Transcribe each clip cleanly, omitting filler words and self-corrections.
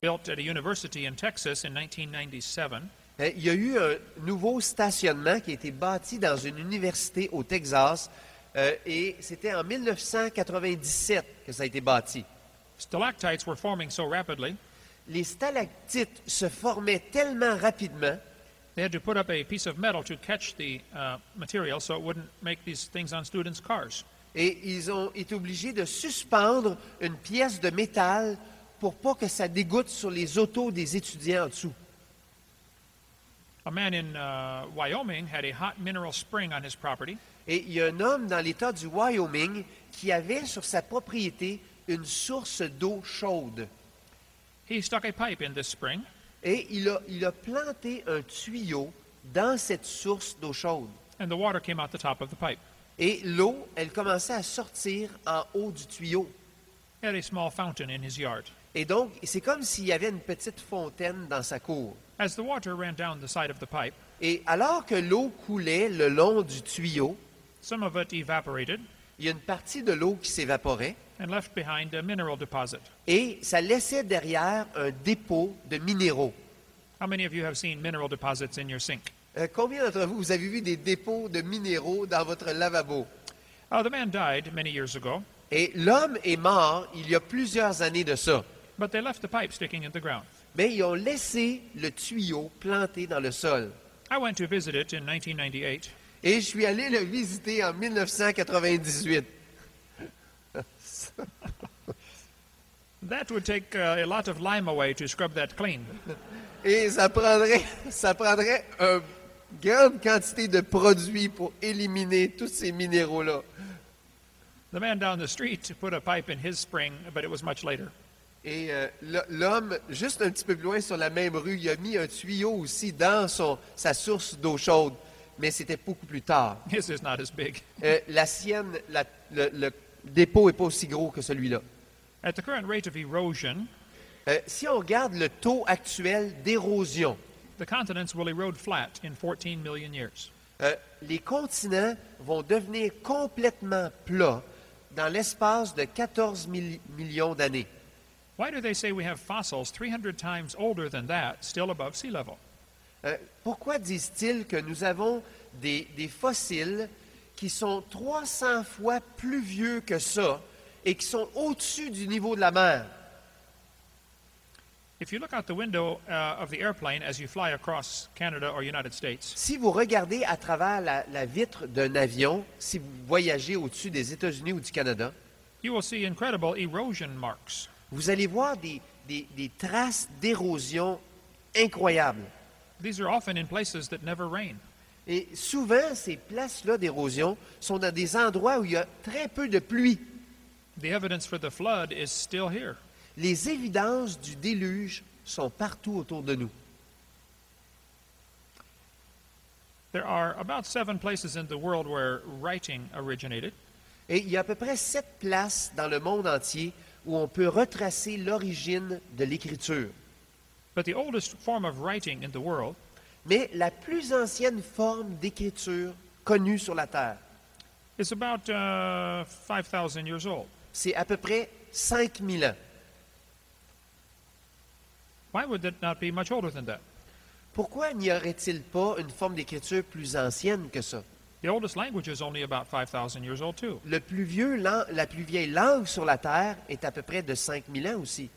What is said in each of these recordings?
built at a university in Texas in 1997. Il y a eu un nouveau stationnement qui a été bâti dans une université au Texas et c'était en 1997 que ça a été bâti. Stalactites were forming so rapidly, Les stalactites se formaient tellement rapidement they had to put up a piece of metal to catch the material so it wouldn't make these things on students' cars. et ils ont été obligés de suspendre une pièce de métal pour pas que ça dégoûte sur les autos des étudiants en dessous. A man in Wyoming had a hot mineral spring on his property. Et il y a un homme dans l'État du Wyoming qui avait sur sa propriété une source d'eau chaude. He stuck a pipe in this spring, Et il a planté un tuyau dans cette source d'eau chaude. and the water came out the top of the pipe. Et l'eau, elle commençait à sortir en haut du tuyau. He had a small fountain in his yard. Et donc, c'est comme s'il y avait une petite fontaine dans sa cour. As the water ran down the side of the pipe, Et alors que l'eau coulait le long du tuyau, some of it evaporated il y a une partie de l'eau qui s'évaporait and left behind a mineral deposit. et ça laissait derrière un dépôt de minéraux. How many of you have seen mineral deposits in your sink? Combien d'entre vous, vous avez vu des dépôts de minéraux dans votre lavabo? The man died many years ago, Et l'homme est mort il y a plusieurs années de ça. but they left the pipe sticking in the ground. Mais ils ont laissé le tuyau planté dans le sol. I went to visit it in 1998. Et je suis allé le visiter en 1998. That would take a lot of lime away to scrub that clean. Et ça prendrait une grande quantité de produits pour éliminer tous ces minéraux-là. The man down the street put a pipe in his spring, but it was much later. Et l'homme, juste un petit peu plus loin sur la même rue, il a mis un tuyau aussi dans sa source d'eau chaude, mais c'était beaucoup plus tard. His is not as big. La sienne, le dépôt n'est pas aussi gros que celui-là. At the current rate of erosion, Si on regarde le taux actuel d'érosion, the continents will erode flat in 14 million years. les continents vont devenir complètement plats dans l'espace de 14 millions d'années. Why do they say we have fossils 300 times older than that, still above sea level? Pourquoi disent-ils que nous avons des fossiles qui sont 300 fois plus vieux que ça et qui sont au-dessus du niveau de la mer? If you look out the window of the airplane as you fly across Canada or United States, Si vous regardez à travers la vitre d'un avion, si vous voyagez au-dessus des États-Unis ou du Canada, you will see incredible erosion marks. vous allez voir des traces d'érosion incroyables. These are often in places that never rain. Et souvent, ces places-là d'érosion sont dans des endroits où il y a très peu de pluie. The evidence for the flood is still here. Les évidences du déluge sont partout autour de nous. There are about 7 places in the world where writing originated. Et il y a à peu près 7 places dans le monde entier où on peut retracer l'origine de l'écriture. But the oldest form of writing in the world Mais la plus ancienne forme d'écriture connue sur la Terre, is about 5,000 years old. c'est à peu près 5000 ans. Why would that not be much older than that? Pourquoi n'y aurait-il pas une forme d'écriture plus ancienne que ça? The oldest language is only about 5,000 years old too. La plus vieille langue sur la Terre est à peu près de 5000 ans aussi.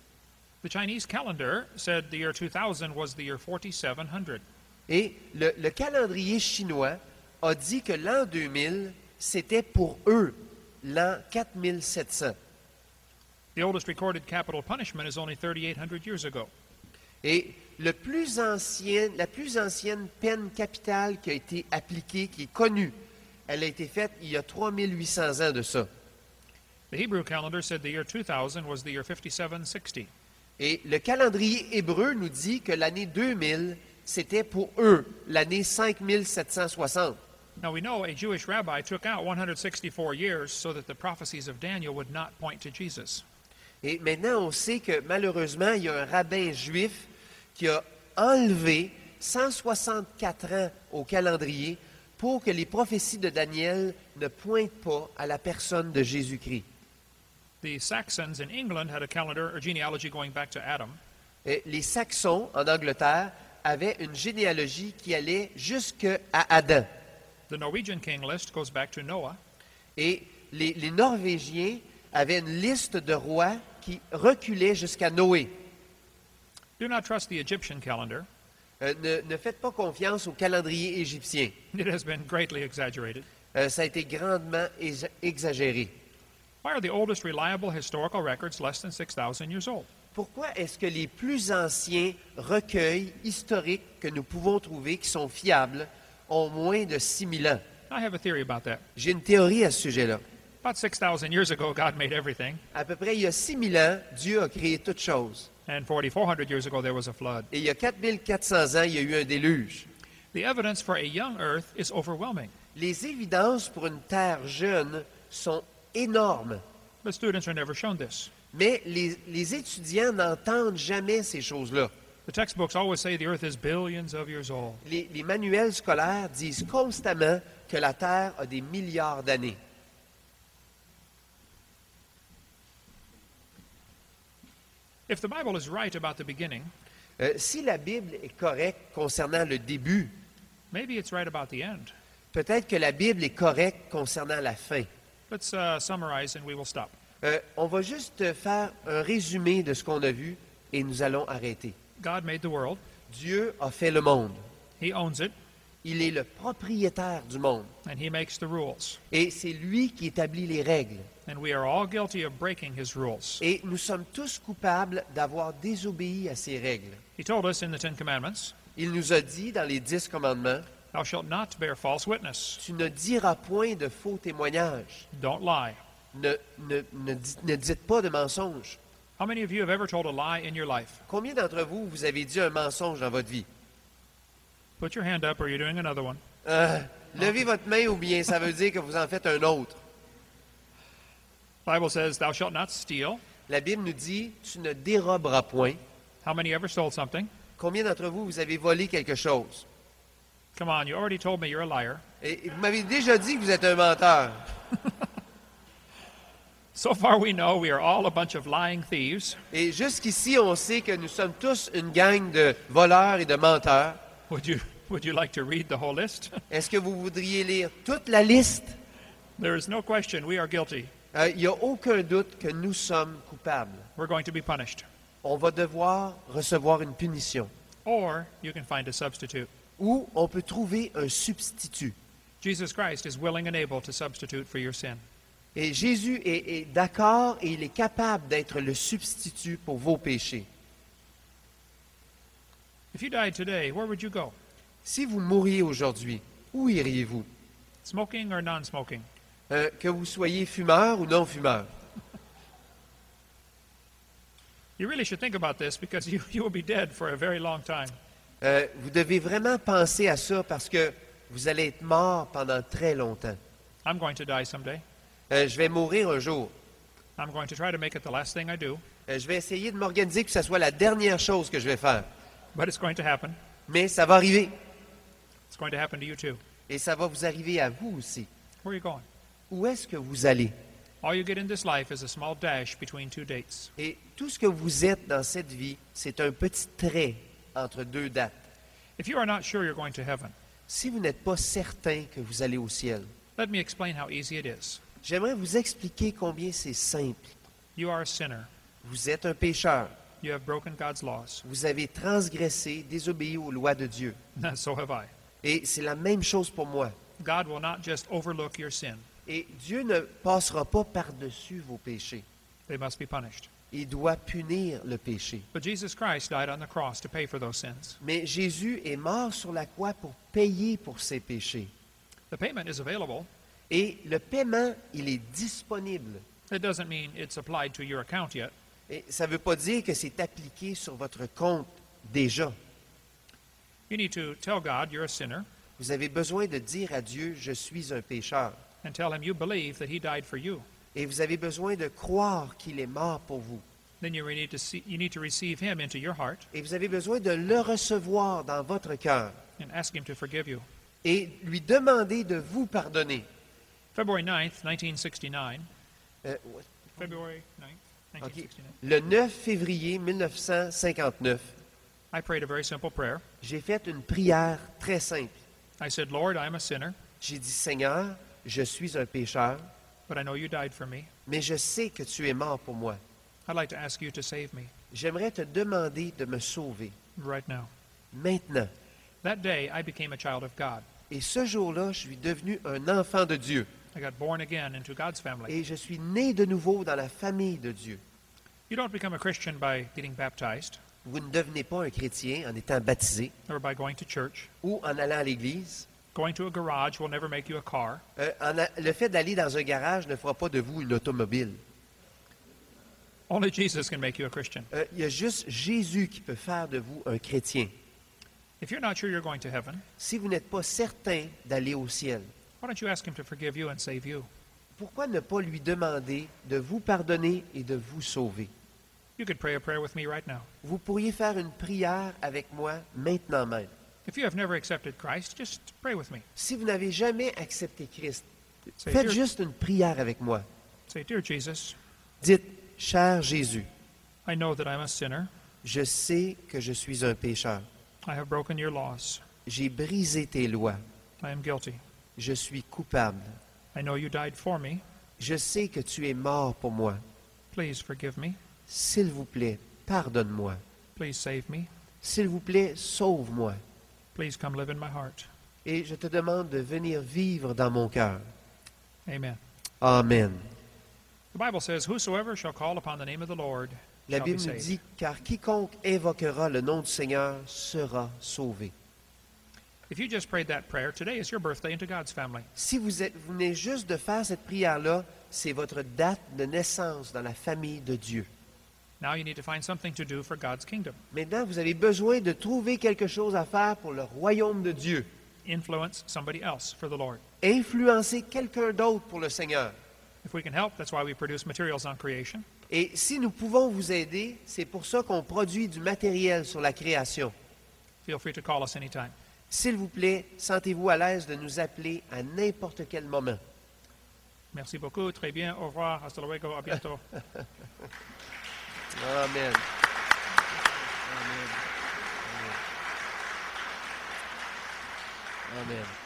The Chinese calendar said the year 2000 was the year 4700. Et le calendrier chinois a dit que l'an 2000, c'était pour eux l'an 4700. The oldest recorded capital punishment is only 3,800 years ago. Et la plus ancienne peine capitale qui a été appliquée, qui est connue, elle a été faite il y a 3800 ans de ça. The Hebrew calendar said the year 2000 was the year 5760. Et le calendrier hébreu nous dit que l'année 2000, c'était pour eux l'année 5760. Now we know a Jewish rabbi took out 164 years so that the prophecies of Daniel would not point to Jesus. Et maintenant, on sait que malheureusement, il y a un rabbin juif qui a enlevé 164 ans au calendrier pour que les prophéties de Daniel ne pointent pas à la personne de Jésus-Christ. The Saxons in England had a calendar or genealogy going back to Adam. Les Saxons, en Angleterre, avaient une généalogie qui allait jusqu'à Adam. The Norwegian king list goes back to Noah. Et les Norvégiens avaient une liste de rois qui reculait jusqu'à Noé. Do not trust the Egyptian calendar. Ne faites pas confiance au calendrier égyptien. It has been greatly exaggerated. Ça a été grandement exagéré. Why are the oldest reliable historical records less than 6,000 years old? Pourquoi est-ce que les plus anciens recueils historiques que nous pouvons trouver, qui sont fiables, ont moins de 6000 ans? I have a theory about that. J'ai une théorie à ce sujet-là. About 6,000 years ago, God made everything, À peu près il y a 6000 ans, Dieu a créé toutes choses. and 4,400 years ago, there was a flood. Et il y a 4400 ans, il y a eu un déluge. The evidence for a young earth is overwhelming. Les évidences pour une terre jeune sont énormes. But students are never shown this. Mais les étudiants n'entendent jamais ces choses-là. The textbooks always say the earth is billions of years old. Les manuels scolaires disent constamment que la Terre a des milliards d'années. If the Bible is right about the beginning, Si la Bible est correcte concernant le début, maybe it's right about the end. peut-être que la Bible est correcte concernant la fin. Let's summarize and we will stop. On va juste faire un résumé de ce qu'on a vu et nous allons arrêter. God made the world. Dieu a fait le monde. He owns it, Il est le propriétaire du monde. and He makes the rules. Et c'est lui qui établit les règles. And we are all guilty of breaking His rules. Et nous sommes tous coupables d'avoir désobéi à ces règles. He told us in the Ten Commandments, Il nous a dit dans les 10 commandements, "Thou shalt not bear false witness. tu ne diras point de faux témoignages. Don't lie." Ne dites pas de mensonges. How many of you have ever told a lie in your life? Combien d'entre vous, vous avez dit un mensonge dans votre vie? Put your hand up or you're doing another one. Levez votre main ou bien ça veut dire que vous en faites un autre. The Bible says, "Thou shalt not steal." La Bible nous dit, tu ne déroberas point. How many ever stole something? Combien d'entre vous, vous avez volé quelque chose? Come on, you already told me you're a liar. Et vous m'avez déjà dit que vous êtes un menteur. So far we know we are all a bunch of lying thieves. Et jusqu'ici, on sait que nous sommes tous une gang de voleurs et de menteurs. Would you like to read the whole list? Est-ce que vous voudriez lire toute la liste? There is no question we are guilty. Il n'y a aucun doute que nous sommes coupables. We're going to be punished. On va devoir recevoir une punition. Or you can find a substitute. Ou on peut trouver un substitut. Jesus Christ is willing and able to substitute for your sin. Et Jésus est d'accord et il est capable d'être le substitut pour vos péchés. If you died today, where would you go? Si vous mouriez aujourd'hui, où iriez-vous? Smoking or non-smoking? Que vous soyez fumeur ou non fumeur. You really should think about this because you will be dead for a very long time. Vous devez vraiment penser à ça parce que vous allez être mort pendant très longtemps. I'm going to die someday. Je vais mourir un jour. I'm going to try to make it the last thing I do, Je vais essayer de m'organiser que ce soit la dernière chose que je vais faire. but it's going to happen. Mais ça va arriver. It's going to happen to you too. Et ça va vous arriver à vous aussi. Where are you going? Où est-ce que vous allez? All you get in this life is a small dash between two dates. Et tout ce que vous êtes dans cette vie, c'est un petit trait entre deux dates. If you are not sure you're going to heaven, Si vous n'êtes pas certain que vous allez au ciel, let me explain how easy it is. j'aimerais vous expliquer combien c'est simple. You are a sinner. Vous êtes un pécheur. You have broken God's laws. Vous avez transgressé, désobéi aux lois de Dieu. So have I. Et c'est la même chose pour moi. God will not just overlook your sin. Et Dieu ne passera pas par-dessus vos péchés. They must be punished. Il doit punir le péché. But Jesus Christ died on the cross to pay for those sins. Mais Jésus est mort sur la croix pour payer pour ses péchés. The payment is available. Et le paiement, il est disponible. It doesn't mean it's applied to your account yet. Et ça ne veut pas dire que c'est appliqué sur votre compte déjà. You need to tell God you're a sinner Vous avez besoin de dire à Dieu, je suis un pécheur. and tell him you believe that he died for you. Et vous avez besoin de croire qu'il est mort pour vous. Then you need to receive him into your heart Et vous avez besoin de le recevoir dans votre cœur and ask him to forgive you. et lui demander de vous pardonner. February 9th, 1969, Euh, February 9th, OK. 1969. Le 9 février 1959, I prayed a very simple prayer. j'ai fait une prière très simple. I said, Lord, I am a sinner, J'ai dit, Seigneur, je suis un pécheur, but I know you died for me. mais je sais que tu es mort pour moi. I'd like to ask you to save me J'aimerais te demander de me sauver right now. maintenant. That day, I became a child of God. Et ce jour-là, je suis devenu un enfant de Dieu. I got born again into God's family. Et je suis né de nouveau dans la famille de Dieu. You don't become a Christian by getting baptized Vous ne devenez pas un chrétien en étant baptisé or by going to church. ou en allant à l'église. Going to a garage will never make you a car. Le fait d'aller dans un garage ne fera pas de vous une automobile. Only Jesus can make you a Christian. Il y a juste Jésus qui peut faire de vous un chrétien. If you're not sure you're going to heaven, Si vous n'êtes pas certain d'aller au ciel, why don't you ask Him to forgive you and save you? pourquoi ne pas lui demander de vous pardonner et de vous sauver? You could pray a prayer with me right now. Vous pourriez faire une prière avec moi maintenant même. If you have never accepted Christ, just pray with me. Si vous n'avez jamais accepté Christ, Say, faites dear, juste une prière avec moi. say, Dear Jesus, Dites, cher Jésus, I know that I'm a sinner. je sais que je suis un pécheur. I have broken your laws. J'ai brisé tes lois. I am guilty. Je suis coupable. I know you died for me. Je sais que tu es mort pour moi. Please forgive me. S'il vous plaît, pardonne-moi. Please save me. S'il vous plaît, sauve-moi. Please come live in my heart. Et je te demande de venir vivre dans mon cœur. Amen. Amen. The Bible says, Whosoever shall call upon the name of the Lord La shall be Bible nous saved. dit, car quiconque invoquera le nom du Seigneur sera sauvé. If you just prayed that prayer, today is your birthday into God's family. Si vous venez juste de faire cette prière-là, c'est votre date de naissance dans la famille de Dieu. Now you need to find something to do for God's kingdom. Maintenant, vous avez besoin de trouver quelque chose à faire pour le royaume de Dieu. Influence somebody else for the Lord. Influencer quelqu'un d'autre pour le Seigneur. If we can help, that's why we produce materials on creation. Et si nous pouvons vous aider, c'est pour ça qu'on produit du matériel sur la création. Feel free to call us anytime. S'il vous plaît, sentez-vous à l'aise de nous appeler à n'importe quel moment. Merci beaucoup. Très bien. Au revoir. Hasta luego. À bientôt. Amen. Amen. Amen.